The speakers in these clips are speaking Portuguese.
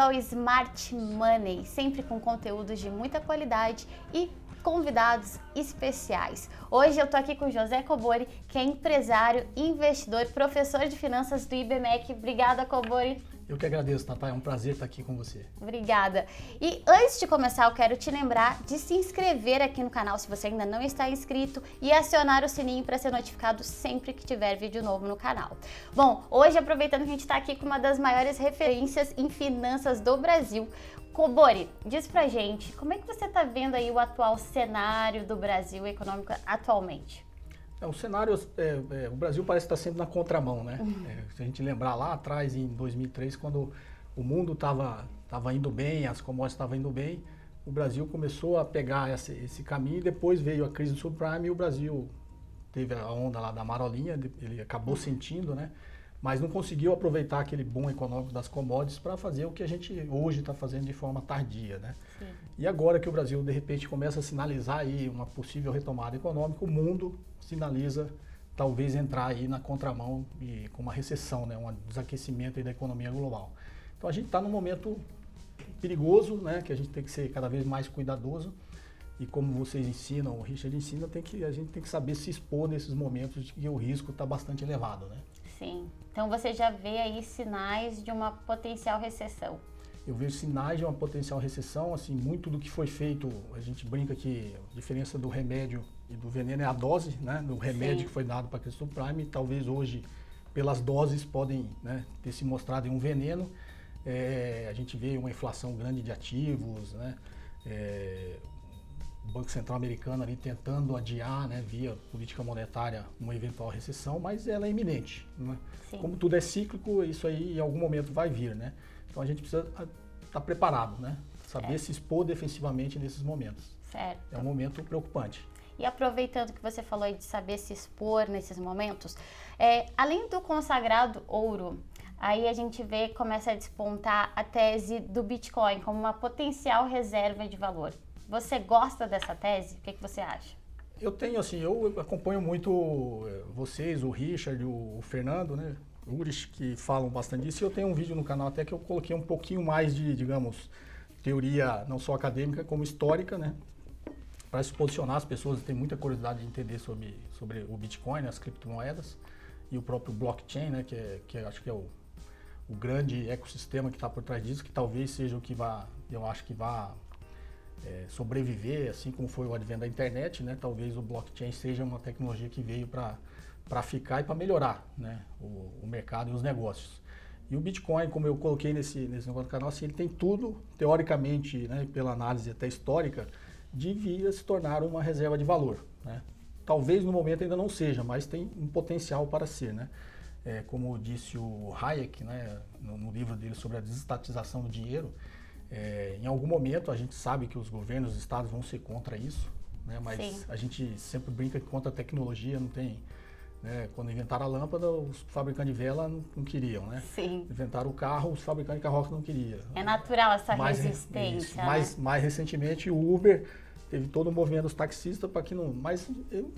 ao Smart Money, sempre com conteúdos de muita qualidade e convidados especiais. Hoje eu tô aqui com o José Cobori, que é empresário, investidor, professor de finanças do IBMEC. Obrigada, Cobori. Eu que agradeço, Tatá. É um prazer estar aqui com você. Obrigada. E antes de começar, eu quero te lembrar de se inscrever aqui no canal se você ainda não está inscrito e acionar o sininho para ser notificado sempre que tiver vídeo novo no canal. Bom, hoje, aproveitando que a gente está aqui com uma das maiores referências em finanças do Brasil, Cobori, diz pra gente, como é que você está vendo aí o atual cenário do Brasil econômico atualmente? O cenário, o Brasil parece estar sempre na contramão, né? Se a gente lembrar lá atrás, em 2003, quando o mundo estava indo bem, as commodities estavam indo bem, o Brasil começou a pegar esse caminho e depois veio a crise do subprime e o Brasil teve a onda lá da marolinha, ele acabou sentindo, né? Mas não conseguiu aproveitar aquele boom econômico das commodities para fazer o que a gente hoje está fazendo de forma tardia, né? Sim. E agora que o Brasil, de repente, começa a sinalizar aí uma possível retomada econômica, o mundo sinaliza talvez entrar aí na contramão e com uma recessão, né? Um desaquecimento aí da economia global. Então a gente está num momento perigoso, né? Que a gente tem que ser cada vez mais cuidadoso. E como vocês ensinam, o Richard ensina, a gente tem que saber se expor nesses momentos de que o risco está bastante elevado, né? Sim. Então você já vê aí sinais de uma potencial recessão? Eu vejo sinais de uma potencial recessão, assim, muito do que foi feito, a gente brinca que a diferença do remédio e do veneno é a dose, né? Do remédio Sim. que foi dado para a crise subprime, talvez hoje, pelas doses, podem, né, ter se mostrado um veneno. A gente vê uma inflação grande de ativos, né? O Banco Central americano ali tentando adiar, né, via política monetária, uma eventual recessão, mas ela é iminente, né? Como tudo é cíclico, isso aí em algum momento vai vir, né? Então a gente precisa estar preparado, né? Saber se expor defensivamente nesses momentos. Certo. É um momento preocupante. E aproveitando que você falou aí de saber se expor nesses momentos, além do consagrado ouro, aí a gente começa a despontar a tese do Bitcoin como uma potencial reserva de valor. Você gosta dessa tese? O que você acha? Eu tenho, assim, eu acompanho muito vocês, o Richard, o Fernando, né? O Urich, que falam bastante disso. E eu tenho um vídeo no canal até que eu coloquei um pouquinho mais de, digamos, teoria não só acadêmica, como histórica, né? Para se posicionar, as pessoas têm muita curiosidade de entender sobre o Bitcoin, né? As criptomoedas e o próprio blockchain, né? Que acho que é o grande ecossistema que está por trás disso, que talvez seja o que eu acho que vai sobreviver, assim como foi o advento da internet, né? Talvez o blockchain seja uma tecnologia que veio para ficar e para melhorar, né? o mercado e os negócios. E o Bitcoin, como eu coloquei nesse negócio do canal, assim, ele tem tudo, teoricamente, né, pela análise até histórica, de vir a se tornar uma reserva de valor, né? Talvez no momento ainda não seja, mas tem um potencial para ser, né? Como disse o Hayek, né, no livro dele sobre a desestatização do dinheiro, em algum momento a gente sabe que os governos, os estados vão ser contra isso, né? Mas Sim. a gente sempre brinca que contra a tecnologia não tem, né? Quando inventaram a lâmpada, os fabricantes de vela não queriam, né? Sim. Inventaram o carro, os fabricantes de carroça não queriam. É natural essa resistência. Né? Mais recentemente o Uber teve todo o movimento dos taxistas para que não, mas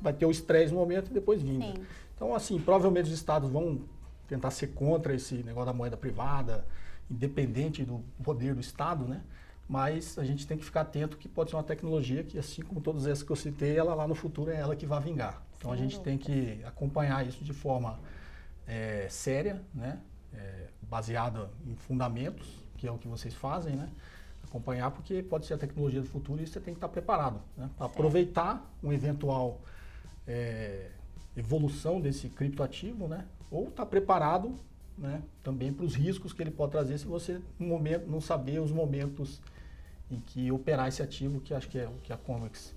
vai ter o estresse no momento e depois vinga. Sim. Então, assim, provavelmente os estados vão tentar ser contra esse negócio da moeda privada, independente do poder do Estado, né? Mas a gente tem que ficar atento que pode ser uma tecnologia que, assim como todas essas que eu citei, ela lá no futuro é ela que vai vingar. Então a gente tem que acompanhar isso de forma séria, né? Baseada em fundamentos, que é o que vocês fazem, né? Acompanhar porque pode ser a tecnologia do futuro e você tem que estar preparado, né? Para aproveitar uma eventual evolução desse criptoativo, né? Ou estar preparado, né, também para os riscos que ele pode trazer se você no momento não saber os momentos em que operar esse ativo, que acho que é o que a Convex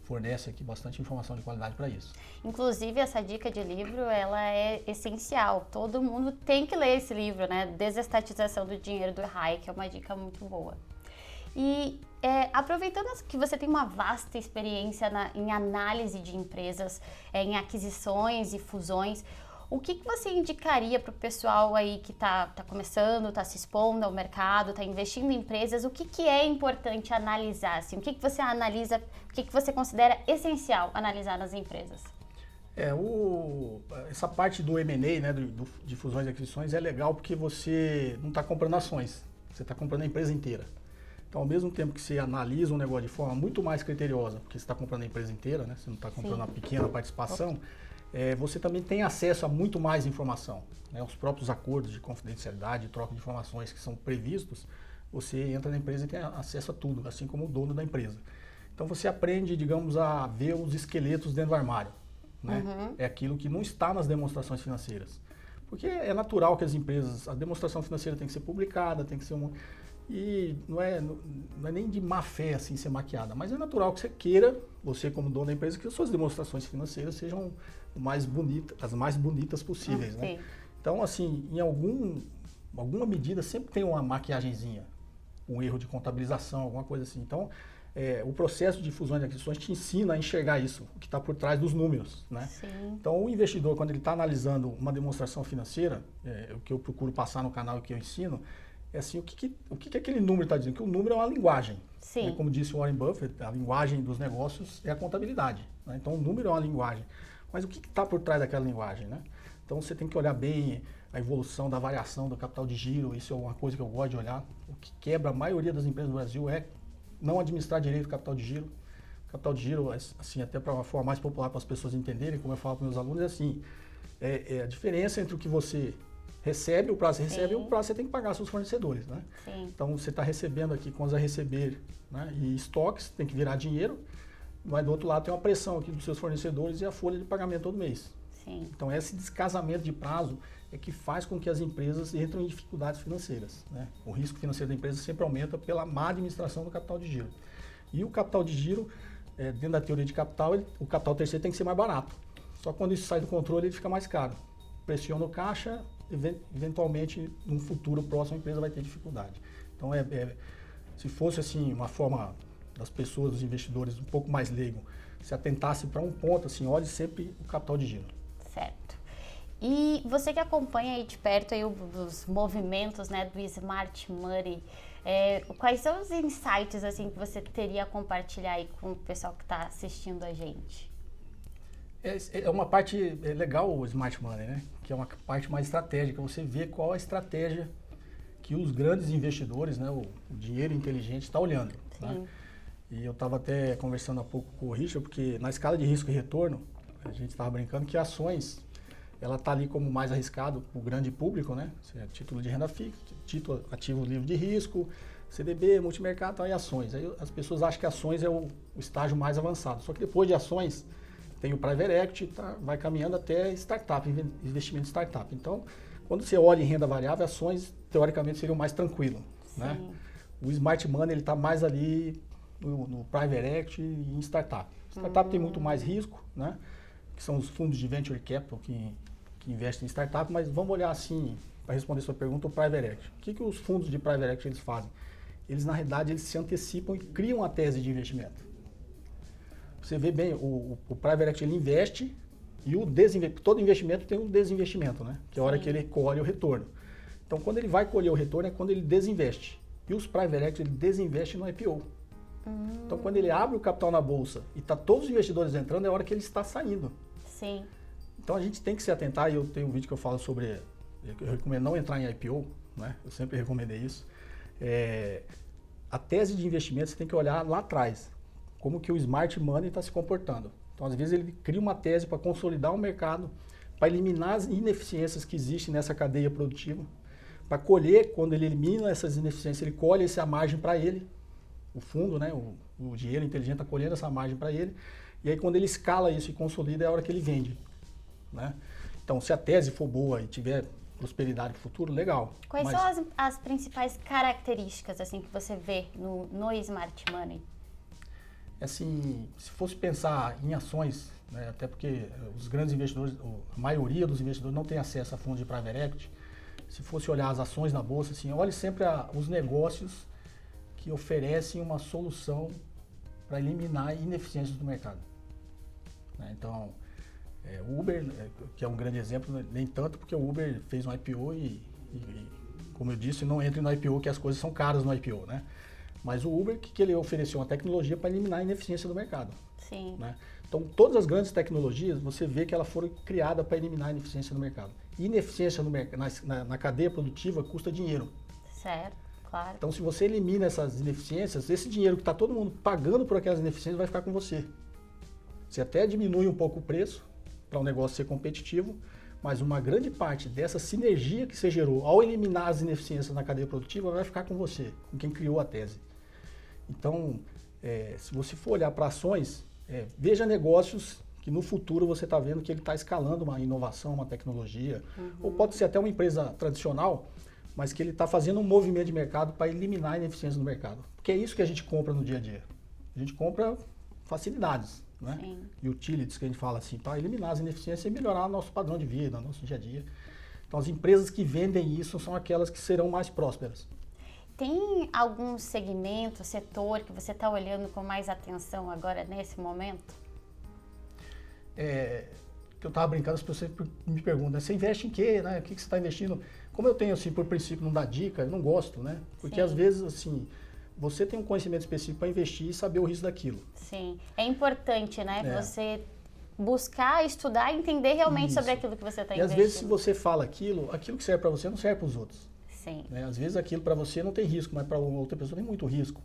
fornece aqui bastante informação de qualidade para isso. Inclusive essa dica de livro, ela é essencial. Todo mundo tem que ler esse livro, né? Desestatização do dinheiro do Hayek, é uma dica muito boa. E aproveitando que você tem uma vasta experiência em análise de empresas, em aquisições e fusões, o que você indicaria para o pessoal aí que está começando, está se expondo ao mercado, está investindo em empresas? O que é importante analisar? Assim? O que você analisa, o que você considera essencial analisar nas empresas? Essa parte do M&A, né, de fusões e aquisições, é legal porque você não está comprando ações. você está comprando a empresa inteira. Então, ao mesmo tempo que você analisa um negócio de forma muito mais criteriosa, porque você está comprando a empresa inteira, né? Você não está comprando uma pequena participação, você também tem acesso a muito mais informação. Né? Os próprios acordos de confidencialidade, troca de informações que são previstos, você entra na empresa e tem acesso a tudo, assim como o dono da empresa. Então, você aprende, digamos, a ver os esqueletos dentro do armário. Né? É aquilo que não está nas demonstrações financeiras. Porque é natural que as empresas, a demonstração financeira tem que ser publicada, tem que ser uma... E não é nem de má fé assim ser maquiada, mas é natural que você queira, você como dono da empresa, que as suas demonstrações financeiras sejam as mais bonitas possíveis, né? Então, assim, em alguma medida sempre tem uma maquiagenzinha, um erro de contabilização, alguma coisa assim. Então, o processo de fusões e aquisições te ensina a enxergar isso, o que está por trás dos números, né? Sim. Então, o investidor, quando ele está analisando uma demonstração financeira, o que eu procuro passar no canal e o que eu ensino, é assim, o que aquele número está dizendo? Que o número é uma linguagem. Sim. Né? Como disse o Warren Buffett, a linguagem dos negócios é a contabilidade. Né? Então, o número é uma linguagem. Mas o que está por trás daquela linguagem? Né? Então, você tem que olhar bem a evolução da variação do capital de giro. Isso é uma coisa que eu gosto de olhar. O que quebra a maioria das empresas do Brasil é não administrar direito o capital de giro. O capital de giro, assim, até para uma forma mais popular para as pessoas entenderem, como eu falo para meus alunos, é assim, a diferença entre o que você recebe, o prazo você recebe, e o prazo você tem que pagar seus fornecedores, né? Sim. Então, você está recebendo aqui, quando você receber, né, e estoques, tem que virar dinheiro, mas do outro lado tem uma pressão aqui dos seus fornecedores e a folha de pagamento todo mês. Sim. Então, esse descasamento de prazo é que faz com que as empresas entrem em dificuldades financeiras, né? O risco financeiro da empresa sempre aumenta pela má administração do capital de giro. E o capital de giro, dentro da teoria de capital, o capital terceiro tem que ser mais barato. Só quando isso sai do controle, ele fica mais caro. Pressiona o caixa, eventualmente, num futuro próximo, a empresa vai ter dificuldade. Então, se fosse assim, uma forma das pessoas, dos investidores, um pouco mais leigo, se atentasse para um ponto, assim, olhe sempre o capital de giro. Certo. E você que acompanha aí de perto aí os movimentos, né, do Smart Money, quais são os insights assim que você teria a compartilhar aí com o pessoal que está assistindo a gente? É uma parte legal o Smart Money, né? Que é uma parte mais estratégica. Você vê qual a estratégia que os grandes investidores, né, o dinheiro inteligente está olhando. Né? E eu estava até conversando há pouco com o Richard, porque na escala de risco e retorno, a gente estava brincando que ações, ela está ali como mais arriscado para o grande público, né? Título de renda fixa, título ativo livre de risco, CDB, multimercado, então, e ações. Aí as pessoas acham que ações é o estágio mais avançado. Só que depois de ações, tem o Private Equity, vai caminhando até startup, investimento em startup. Então, quando você olha em renda variável, ações, teoricamente, seriam mais tranquilo. Né? O Smart Money está mais ali no Private Equity e em startup. Startup tem muito mais risco, né? Que são os fundos de Venture Capital que investem em startup, mas vamos olhar assim, para responder sua pergunta, o Private Equity. O que os fundos de Private Equity eles fazem? Eles, na realidade, eles se antecipam e criam a tese de investimento. Você vê bem, o Private Equity ele investe e todo investimento tem um desinvestimento, né? Que é a hora que ele colhe o retorno. Então, quando ele vai colher o retorno é quando ele desinveste. E os Private Equity ele desinveste no IPO. Então, quando ele abre o capital na bolsa e está todos os investidores entrando, é a hora que ele está saindo. Sim. Então, a gente tem que se atentar, e eu tenho um vídeo que eu falo sobre, eu recomendo não entrar em IPO, né? Eu sempre recomendei isso. A tese de investimento você tem que olhar lá atrás. Como que o Smart Money está se comportando. Então, às vezes, ele cria uma tese para consolidar o mercado, para eliminar as ineficiências que existem nessa cadeia produtiva, para colher, quando ele elimina essas ineficiências, ele colhe essa margem para ele, o fundo, né, o dinheiro inteligente está colhendo essa margem para ele, e aí quando ele escala isso e consolida, é a hora que ele vende. Né? Então, se a tese for boa e tiver prosperidade no futuro, legal. Quais são as principais características assim, que você vê no Smart Money? Assim, se fosse pensar em ações, né, até porque os grandes investidores, a maioria dos investidores não tem acesso a fundos de private equity, se fosse olhar as ações na bolsa, assim, olhe sempre os negócios que oferecem uma solução para eliminar ineficiências do mercado. Né? Então, o Uber, que é um grande exemplo, nem tanto porque o Uber fez um IPO e como eu disse, não entre no IPO que as coisas são caras no IPO, né? Mas o Uber, que ele ofereceu uma tecnologia para eliminar a ineficiência do mercado. Sim. Né? Então, todas as grandes tecnologias, você vê que elas foram criadas para eliminar a ineficiência do mercado. E ineficiência no na cadeia produtiva custa dinheiro. Certo, Claro. Então, se você elimina essas ineficiências, esse dinheiro que está todo mundo pagando por aquelas ineficiências vai ficar com você. Você até diminui um pouco o preço para o negócio ser competitivo, mas uma grande parte dessa sinergia que você gerou ao eliminar as ineficiências na cadeia produtiva vai ficar com você, com quem criou a tese. Então, se você for olhar para ações, veja negócios que no futuro você está vendo que ele está escalando uma inovação, uma tecnologia, ou pode ser até uma empresa tradicional, mas que ele está fazendo um movimento de mercado para eliminar a ineficiência no mercado. Porque é isso que a gente compra no dia a dia. A gente compra facilidades, né? E utilities, que a gente fala assim, para eliminar as ineficiências e melhorar nosso padrão de vida, nosso dia a dia. Então, as empresas que vendem isso são aquelas que serão mais prósperas. Tem algum segmento, setor que você está olhando com mais atenção agora, nesse momento? Que eu estava brincando, as pessoas me perguntam, você investe em quê, né? O que você está investindo? Como eu tenho, assim, por princípio, não dar dica, eu não gosto, né? Porque às vezes, assim, você tem um conhecimento específico para investir e saber o risco daquilo. Sim, é importante, né? Você buscar, estudar e entender realmente sobre aquilo que você está investindo. E às vezes, se você fala aquilo que serve para você não serve para os outros. Sim. Né? Às vezes aquilo para você não tem risco, mas para outra pessoa tem muito risco.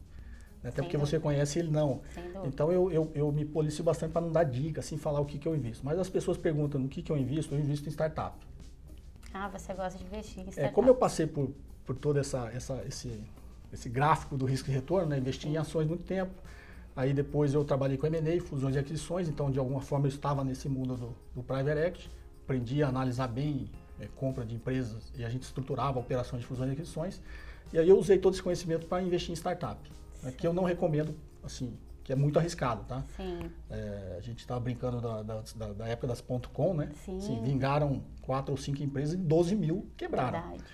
Né? Até porque você conhece ele não. Então eu me policio bastante para não dar dica, assim, falar o que eu invisto. Mas as pessoas perguntam no que eu invisto em startup. Ah, você gosta de investir em startup. Como eu passei por todo esse gráfico do risco e retorno, né? Investi em ações muito tempo. Aí depois eu trabalhei com M&A, fusões e aquisições, então de alguma forma eu estava nesse mundo do Private Equity. Aprendi a analisar bem compra de empresas e a gente estruturava operações de fusões e aquisições. E aí eu usei todo esse conhecimento para investir em startup, né, que eu não recomendo, assim, que é muito arriscado, tá? Sim. A gente estava brincando da época das .com, né? Sim. Assim, vingaram 4 ou 5 empresas e 12 mil quebraram. Verdade.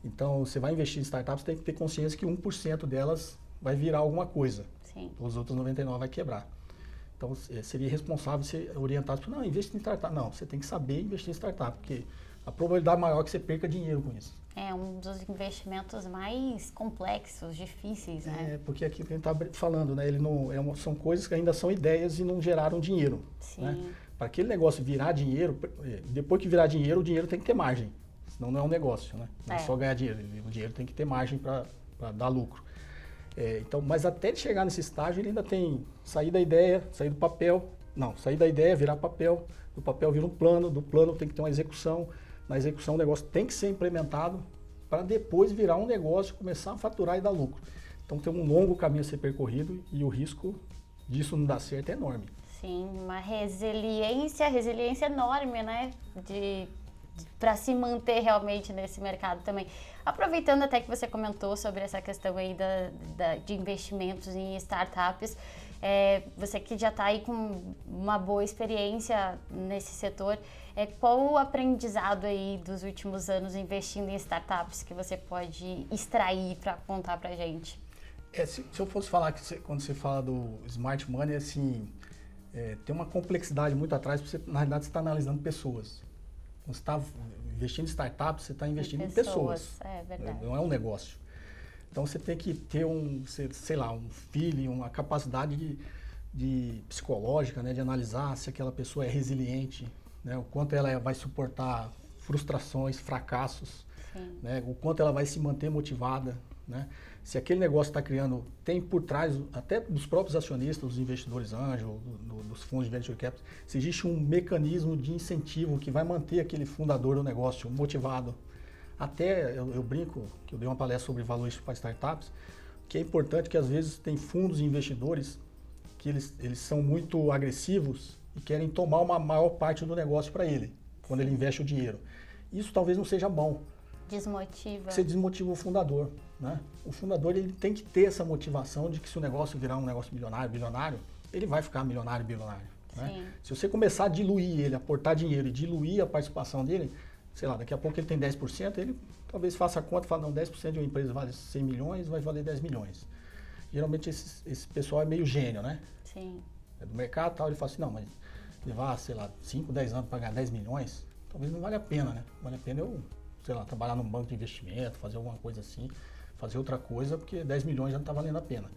Então, você vai investir em startups, você tem que ter consciência que 1% delas vai virar alguma coisa. Sim. Os outros 99% vai quebrar. Então, seria irresponsável você orientar, não, investe em startup. Não, você tem que saber investir em startup, porque a probabilidade maior é que você perca dinheiro com isso. É um dos investimentos mais complexos, difíceis, né? Porque aqui que a gente está falando, né? São coisas que ainda são ideias e não geraram dinheiro. Sim. Né? Para aquele negócio virar dinheiro, depois que virar dinheiro, o dinheiro tem que ter margem. Senão não é um negócio, né? Não é só ganhar dinheiro. O dinheiro tem que ter margem para dar lucro. Então, mas até de chegar nesse estágio, ele ainda tem sair da ideia, sair do papel. Não, sair da ideia, virar papel. Do papel vira um plano, do plano tem que ter uma execução. Na execução, o negócio tem que ser implementado para depois virar um negócio, começar a faturar e dar lucro. Então, tem um longo caminho a ser percorrido e o risco disso não dar certo é enorme. Sim, uma resiliência enorme, né? Para se manter realmente nesse mercado também. Aproveitando até que você comentou sobre essa questão aí de investimentos em startups, você que já está aí com uma boa experiência nesse setor, qual o aprendizado aí dos últimos anos investindo em startups que você pode extrair para contar para a gente? Se eu fosse falar que quando você fala do smart money, assim, tem uma complexidade muito atrás, porque na realidade você está analisando pessoas. Quando você está investindo em startups, você está investindo em pessoas. É verdade. Não é um negócio. Então você tem que ter um feeling, uma capacidade de psicológica, né, de analisar se aquela pessoa é resiliente, né, o quanto ela vai suportar frustrações, fracassos, né, o quanto ela vai se manter motivada, né, se aquele negócio está criando, tem por trás, até dos próprios acionistas, dos investidores anjo, dos fundos de venture capital, se existe um mecanismo de incentivo que vai manter aquele fundador do negócio motivado. Até eu brinco, que eu dei uma palestra sobre valores para startups, que é importante que às vezes tem fundos e investidores que eles são muito agressivos e querem tomar uma maior parte do negócio para ele, quando ele investe o dinheiro. Isso talvez não seja bom. Desmotiva. Você desmotiva o fundador, né? O fundador ele tem que ter essa motivação de que se o negócio virar um negócio milionário, bilionário, ele vai ficar milionário, bilionário. Né? Se você começar a diluir ele, aportar dinheiro e diluir a participação dele, sei lá, daqui a pouco ele tem 10%, ele talvez faça a conta e fale, não, 10% de uma empresa vale 100 milhões, vai valer 10 milhões. Geralmente esse pessoal é meio gênio, né? Sim. É do mercado e tal, ele fala assim, não, mas levar, sei lá, 5, 10 anos para ganhar 10 milhões, talvez não vale a pena, né? Vale a pena eu, sei lá, trabalhar num banco de investimento, fazer alguma coisa assim, fazer outra coisa, porque 10 milhões já não está valendo a pena.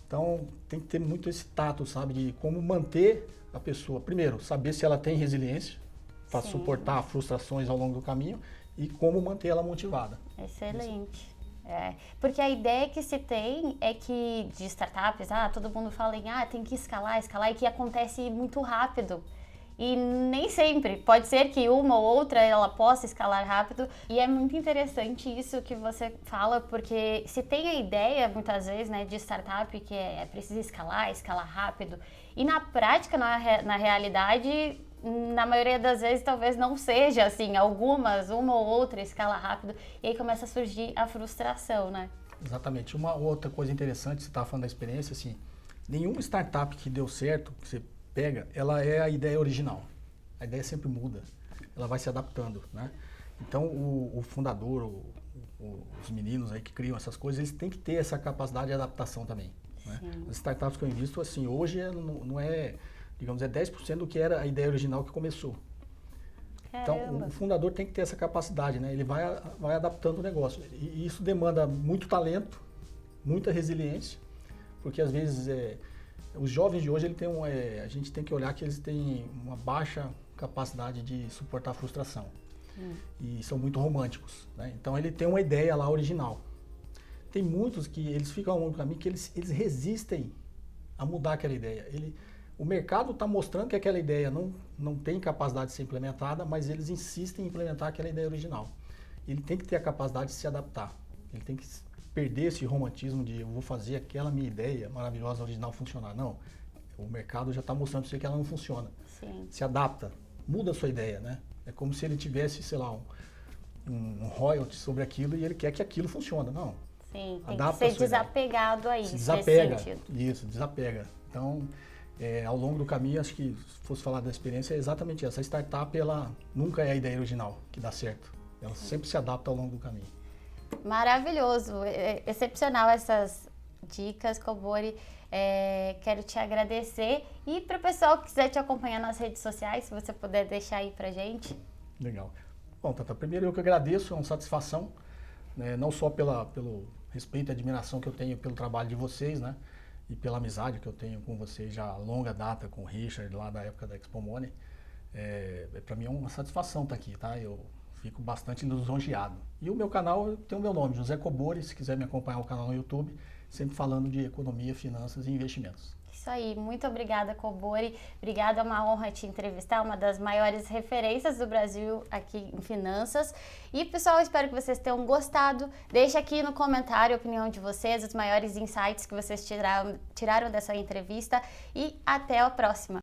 Então, tem que ter muito esse tato, sabe, de como manter a pessoa. Primeiro, saber se ela tem resiliência para suportar frustrações ao longo do caminho e como manter ela motivada. Excelente. Porque a ideia que se tem é que de startups, todo mundo fala em tem que escalar, e que acontece muito rápido. E nem sempre, pode ser que uma ou outra ela possa escalar rápido, e é muito interessante isso que você fala, porque se tem a ideia, muitas vezes, né, de startup que é preciso escalar rápido, e na prática, na realidade, na maioria das vezes talvez não seja assim, uma ou outra escala rápido, e aí começa a surgir a frustração, né? Exatamente. Uma outra coisa interessante, você estava falando da experiência, assim, nenhuma startup que deu certo, que você pega, ela é a ideia original. A ideia sempre muda, ela vai se adaptando, né? Então, o fundador, os meninos aí que criam essas coisas, eles têm que ter essa capacidade de adaptação também, né? As startups que eu invisto, assim, hoje não é, digamos, é 10% do que era a ideia original que começou. Caramba. Então, o fundador tem que ter essa capacidade, né? Ele vai adaptando o negócio. E isso demanda muito talento, muita resiliência, porque às vezes os jovens de hoje, a gente tem que olhar que eles têm uma baixa capacidade de suportar frustração. E são muito românticos, né? Então, ele tem uma ideia lá original. Tem muitos que eles ficam ao longo do caminho que eles resistem a mudar aquela ideia. O mercado está mostrando que aquela ideia não tem capacidade de ser implementada, mas eles insistem em implementar aquela ideia original. Ele tem que ter a capacidade de se adaptar. Ele tem que perder esse romantismo de eu vou fazer aquela minha ideia maravilhosa, original funcionar. Não, o mercado já está mostrando para você que ela não funciona. Sim. Se adapta, muda a sua ideia, né? É como se ele tivesse, sei lá, um royalty sobre aquilo e ele quer que aquilo funcione. Não. Sim, tem que ser desapegado aí. Se desapega, isso, desapega. Então, ao longo do caminho, acho que se fosse falar da experiência, é exatamente essa. A startup, ela nunca é a ideia original que dá certo. Ela sempre se adapta ao longo do caminho. Maravilhoso, excepcional essas dicas, Kobori. Quero te agradecer. E para o pessoal que quiser te acompanhar nas redes sociais, se você puder deixar aí pra gente. Legal. Bom, Tata, primeiro eu que agradeço, é uma satisfação, né, não só pelo respeito e admiração que eu tenho pelo trabalho de vocês, né, e pela amizade que eu tenho com vocês já a longa data, com o Richard, lá da época da Expo Money. Para mim é uma satisfação estar aqui, tá? Eu fico bastante lisonjeado. E o meu canal tem o meu nome, José Kobori, se quiser me acompanhar no canal no YouTube, sempre falando de economia, finanças e investimentos. Isso aí, muito obrigada, Kobori. Obrigada, é uma honra te entrevistar, uma das maiores referências do Brasil aqui em finanças. E, pessoal, espero que vocês tenham gostado. Deixa aqui no comentário a opinião de vocês, os maiores insights que vocês tiraram dessa entrevista. E até a próxima!